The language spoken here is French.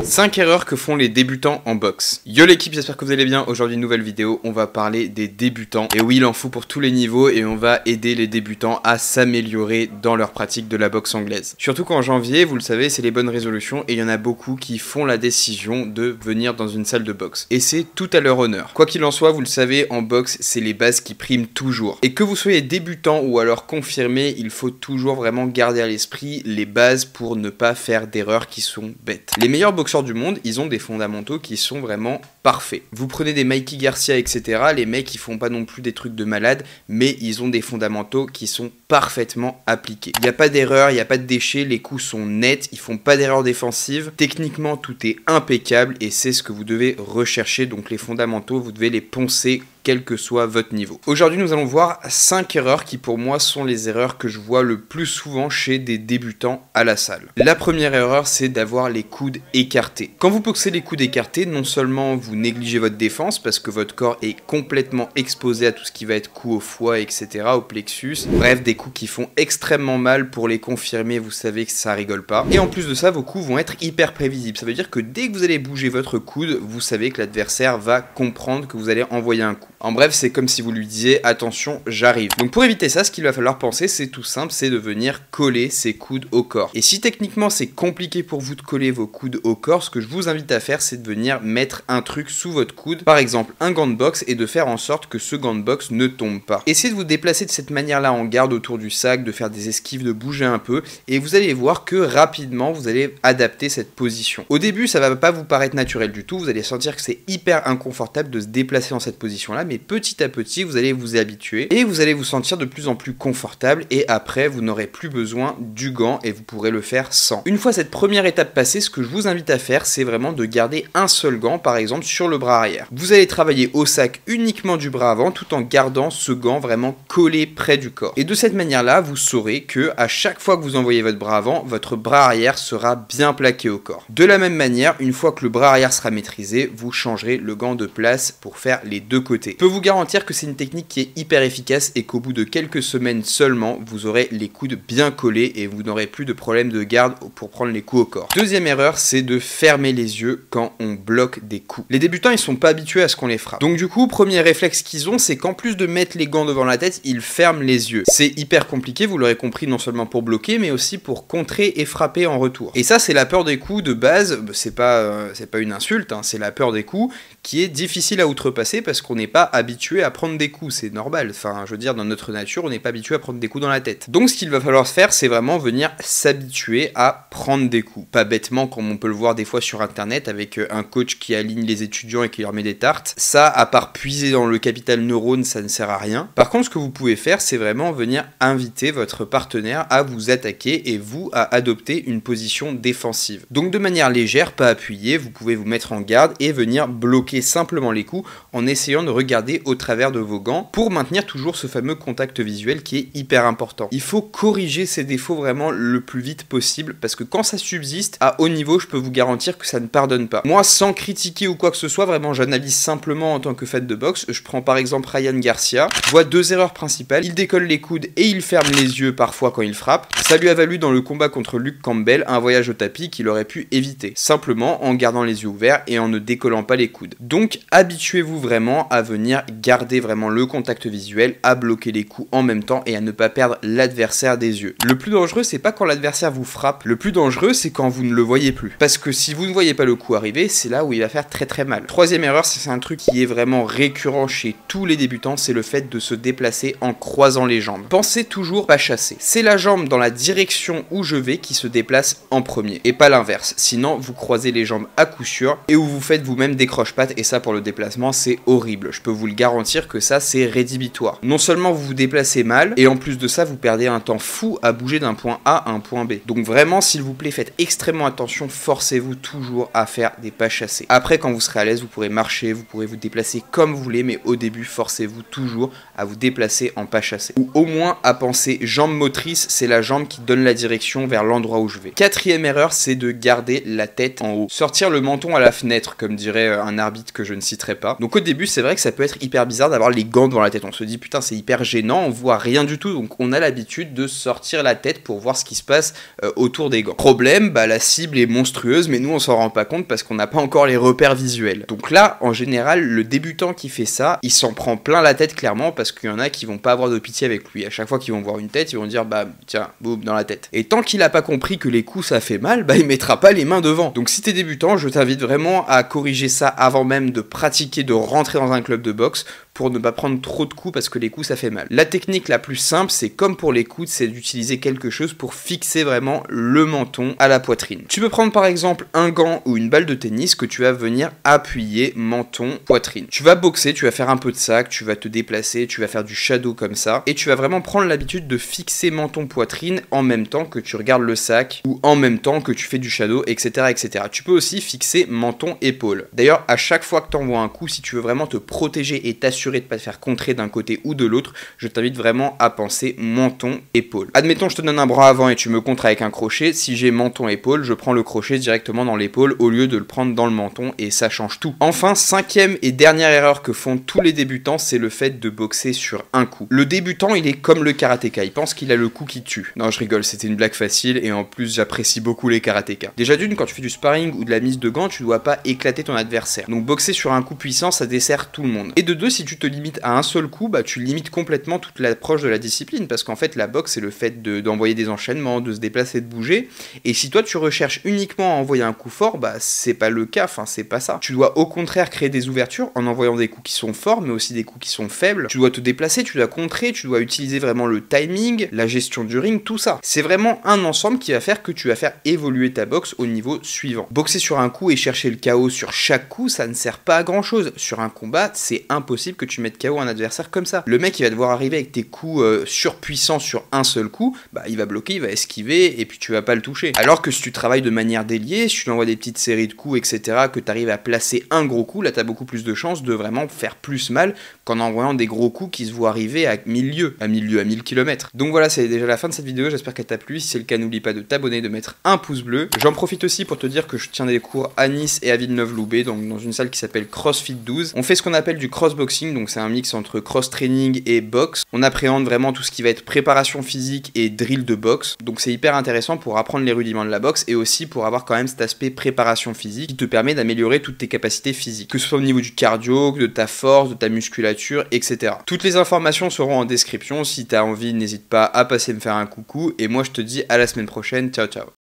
5 erreurs que font les débutants en boxe. Yo l'équipe, j'espère que vous allez bien. Aujourd'hui, nouvelle vidéo, on va parler des débutants. Et oui, il en faut pour tous les niveaux et on va aider les débutants à s'améliorer dans leur pratique de la boxe anglaise. Surtout qu'en janvier, vous le savez, c'est les bonnes résolutions et il y en a beaucoup qui font la décision de venir dans une salle de boxe. Et c'est tout à leur honneur. Quoi qu'il en soit, vous le savez, en boxe, c'est les bases qui priment toujours. Et que vous soyez débutant ou alors confirmé, il faut toujours vraiment garder à l'esprit les bases pour ne pas faire d'erreurs qui sont bêtes. Les meilleurs boxeurs du monde, ils ont des fondamentaux qui sont vraiment parfaits. Vous prenez des Mikey Garcia, etc. Les mecs, ils font pas non plus des trucs de malade, mais ils ont des fondamentaux qui sont parfaitement appliqués. Il n'y a pas d'erreur, il n'y a pas de déchets, les coups sont nets, ils font pas d'erreur défensive. Techniquement, tout est impeccable et c'est ce que vous devez rechercher. Donc les fondamentaux, vous devez les poncer quel que soit votre niveau. Aujourd'hui, nous allons voir 5 erreurs qui pour moi sont les erreurs que je vois le plus souvent chez des débutants à la salle. La première erreur, c'est d'avoir les coudes écartés. Quand vous boxez les coudes écartés, non seulement vous négligez votre défense parce que votre corps est complètement exposé à tout ce qui va être coup au foie, etc., au plexus, bref, des coups qui font extrêmement mal. Pour les confirmer, vous savez que ça rigole pas. Et en plus de ça, vos coups vont être hyper prévisibles. Ça veut dire que dès que vous allez bouger votre coude, vous savez que l'adversaire va comprendre que vous allez envoyer un coup. En bref, c'est comme si vous lui disiez « Attention, j'arrive ». Donc pour éviter ça, ce qu'il va falloir penser, c'est tout simple, c'est de venir coller ses coudes au corps. Et si techniquement c'est compliqué pour vous de coller vos coudes au corps, ce que je vous invite à faire, c'est de venir mettre un truc sous votre coude, par exemple un gant de boxe, et de faire en sorte que ce gant de boxe ne tombe pas. Essayez de vous déplacer de cette manière-là en garde autour du sac, de faire des esquives, de bouger un peu, et vous allez voir que rapidement, vous allez adapter cette position. Au début, ça va pas vous paraître naturel du tout, vous allez sentir que c'est hyper inconfortable de se déplacer dans cette position-là, mais petit à petit, vous allez vous habituer et vous allez vous sentir de plus en plus confortable et après, vous n'aurez plus besoin du gant et vous pourrez le faire sans. Une fois cette première étape passée, ce que je vous invite à faire, c'est vraiment de garder un seul gant, par exemple, sur le bras arrière. Vous allez travailler au sac uniquement du bras avant tout en gardant ce gant vraiment collé près du corps. Et de cette manière-là, vous saurez que à chaque fois que vous envoyez votre bras avant, votre bras arrière sera bien plaqué au corps. De la même manière, une fois que le bras arrière sera maîtrisé, vous changerez le gant de place pour faire les deux côtés. Je peux vous garantir que c'est une technique qui est hyper efficace et qu'au bout de quelques semaines seulement, vous aurez les coudes bien collés et vous n'aurez plus de problème de garde pour prendre les coups au corps. Deuxième erreur, c'est de fermer les yeux quand on bloque des coups. Les débutants, ils sont pas habitués à ce qu'on les frappe. Donc du coup, premier réflexe qu'ils ont, c'est qu'en plus de mettre les gants devant la tête, ils ferment les yeux. C'est hyper compliqué, vous l'aurez compris, non seulement pour bloquer, mais aussi pour contrer et frapper en retour. Et ça, c'est la peur des coups de base, c'est pas une insulte, hein, c'est la peur des coups qui est difficile à outrepasser parce qu'on n'est pas habitué à prendre des coups, c'est normal, enfin je veux dire dans notre nature on n'est pas habitué à prendre des coups dans la tête. Donc ce qu'il va falloir faire c'est vraiment venir s'habituer à prendre des coups, pas bêtement comme on peut le voir des fois sur internet avec un coach qui aligne les étudiants et qui leur met des tartes. Ça, à part puiser dans le capital neurone, ça ne sert à rien. Par contre ce que vous pouvez faire c'est vraiment venir inviter votre partenaire à vous attaquer et vous à adopter une position défensive. Donc de manière légère, pas appuyée, vous pouvez vous mettre en garde et venir bloquer simplement les coups en essayant de regarder au travers de vos gants pour maintenir toujours ce fameux contact visuel qui est hyper important. Il faut corriger ces défauts vraiment le plus vite possible parce que quand ça subsiste à haut niveau, je peux vous garantir que ça ne pardonne pas. Moi, sans critiquer ou quoi que ce soit, vraiment j'analyse simplement en tant que fan de boxe. Je prends par exemple Ryan Garcia, je vois deux erreurs principales. Il décolle les coudes et il ferme les yeux parfois quand il frappe. Ça lui a valu dans le combat contre Luke Campbell un voyage au tapis qu'il aurait pu éviter, simplement en gardant les yeux ouverts et en ne décollant pas les coudes. Donc habituez-vous vraiment à venir garder vraiment le contact visuel, à bloquer les coups en même temps et à ne pas perdre l'adversaire des yeux. Le plus dangereux, c'est pas quand l'adversaire vous frappe, le plus dangereux, c'est quand vous ne le voyez plus. Parce que si vous ne voyez pas le coup arriver, c'est là où il va faire très très mal. Troisième erreur, c'est un truc qui est vraiment récurrent chez tous les débutants, c'est le fait de se déplacer en croisant les jambes. Pensez toujours pas chasser. C'est la jambe dans la direction où je vais qui se déplace en premier et pas l'inverse. Sinon, vous croisez les jambes à coup sûr et où vous faites vous-même des croche-pattes et ça pour le déplacement, c'est horrible. Je peux vous le garantir que ça, c'est rédhibitoire. Non seulement vous vous déplacez mal, et en plus de ça, vous perdez un temps fou à bouger d'un point A à un point B. Donc vraiment, s'il vous plaît, faites extrêmement attention, forcez-vous toujours à faire des pas chassés. Après, quand vous serez à l'aise, vous pourrez marcher, vous pourrez vous déplacer comme vous voulez, mais au début, forcez-vous toujours à vous déplacer en pas chassés. Ou au moins à penser jambe motrice, c'est la jambe qui donne la direction vers l'endroit où je vais. Quatrième erreur, c'est de garder la tête en haut. Sortir le menton à la fenêtre, comme dirait un arbitre que je ne citerai pas. Donc au début, c'est vrai que ça peut être hyper bizarre d'avoir les gants devant la tête. On se dit putain c'est hyper gênant, on voit rien du tout, donc on a l'habitude de sortir la tête pour voir ce qui se passe autour des gants. Problème, bah la cible est monstrueuse, mais nous on s'en rend pas compte parce qu'on n'a pas encore les repères visuels. Donc là, en général, le débutant qui fait ça, il s'en prend plein la tête clairement parce qu'il y en a qui vont pas avoir de pitié avec lui. À chaque fois qu'ils vont voir une tête, ils vont dire bah tiens, boum, dans la tête. Et tant qu'il a pas compris que les coups ça fait mal, bah il mettra pas les mains devant. Donc si t'es débutant, je t'invite vraiment à corriger ça avant même de pratiquer, de rentrer dans un club de boxe pour ne pas prendre trop de coups parce que les coups ça fait mal. La technique la plus simple, c'est comme pour les coudes, c'est d'utiliser quelque chose pour fixer vraiment le menton à la poitrine. Tu peux prendre par exemple un gant ou une balle de tennis que tu vas venir appuyer menton, poitrine. Tu vas boxer, tu vas faire un peu de sac, tu vas te déplacer, tu vas faire du shadow comme ça et tu vas vraiment prendre l'habitude de fixer menton, poitrine en même temps que tu regardes le sac ou en même temps que tu fais du shadow, etc. etc. Tu peux aussi fixer menton, épaule. D'ailleurs, à chaque fois que tu envoies un coup, si tu veux vraiment te protéger et t'assurer de pas te faire contrer d'un côté ou de l'autre, je t'invite vraiment à penser menton, épaule. Admettons, je te donne un bras avant et tu me contres avec un crochet. Si j'ai menton, épaule, je prends le crochet directement dans l'épaule au lieu de le prendre dans le menton et ça change tout. Enfin, cinquième et dernière erreur que font tous les débutants, c'est le fait de boxer sur un coup. Le débutant, il est comme le karatéka, il pense qu'il a le coup qui tue. Non, je rigole, c'était une blague facile et en plus, j'apprécie beaucoup les karatékas. Déjà d'une, quand tu fais du sparring ou de la mise de gants, tu dois pas éclater ton adversaire. Donc boxer sur un coup puissant, ça dessert tout le monde. Et de deux, si tu te limites à un seul coup, bah tu limites complètement toute l'approche de la discipline parce qu'en fait la boxe c'est le fait d'envoyer des enchaînements, de se déplacer, de bouger, et si toi tu recherches uniquement à envoyer un coup fort, bah c'est pas le cas, enfin c'est pas ça. Tu dois au contraire créer des ouvertures en envoyant des coups qui sont forts mais aussi des coups qui sont faibles. Tu dois te déplacer, tu dois contrer, tu dois utiliser vraiment le timing, la gestion du ring, tout ça. C'est vraiment un ensemble qui va faire que tu vas faire évoluer ta boxe au niveau suivant. Boxer sur un coup et chercher le KO sur chaque coup, ça ne sert pas à grand chose. Sur un combat, c'est impossible que tu mettes KO un adversaire comme ça. Le mec il va devoir arriver avec tes coups surpuissants sur un seul coup, bah il va bloquer, il va esquiver et puis tu vas pas le toucher. Alors que si tu travailles de manière déliée, si tu lui envoies des petites séries de coups, etc., que tu arrives à placer un gros coup, là tu as beaucoup plus de chances de vraiment faire plus mal qu'en envoyant des gros coups qui se voient arriver à 1000 lieues, à 1000 km. Donc voilà, c'est déjà la fin de cette vidéo, j'espère qu'elle t'a plu. Si c'est le cas, n'oublie pas de t'abonner, de mettre un pouce bleu. J'en profite aussi pour te dire que je tiens des cours à Nice et à Villeneuve-Loubet, donc dans une salle qui s'appelle CrossFit 12. On fait ce qu'on appelle du crossboxing, donc c'est un mix entre cross-training et boxe. On appréhende vraiment tout ce qui va être préparation physique et drill de boxe, donc c'est hyper intéressant pour apprendre les rudiments de la boxe et aussi pour avoir quand même cet aspect préparation physique qui te permet d'améliorer toutes tes capacités physiques, que ce soit au niveau du cardio, de ta force, de ta musculature, etc. Toutes les informations seront en description. Si t'as envie, n'hésite pas à passer me faire un coucou et moi je te dis à la semaine prochaine. Ciao ciao.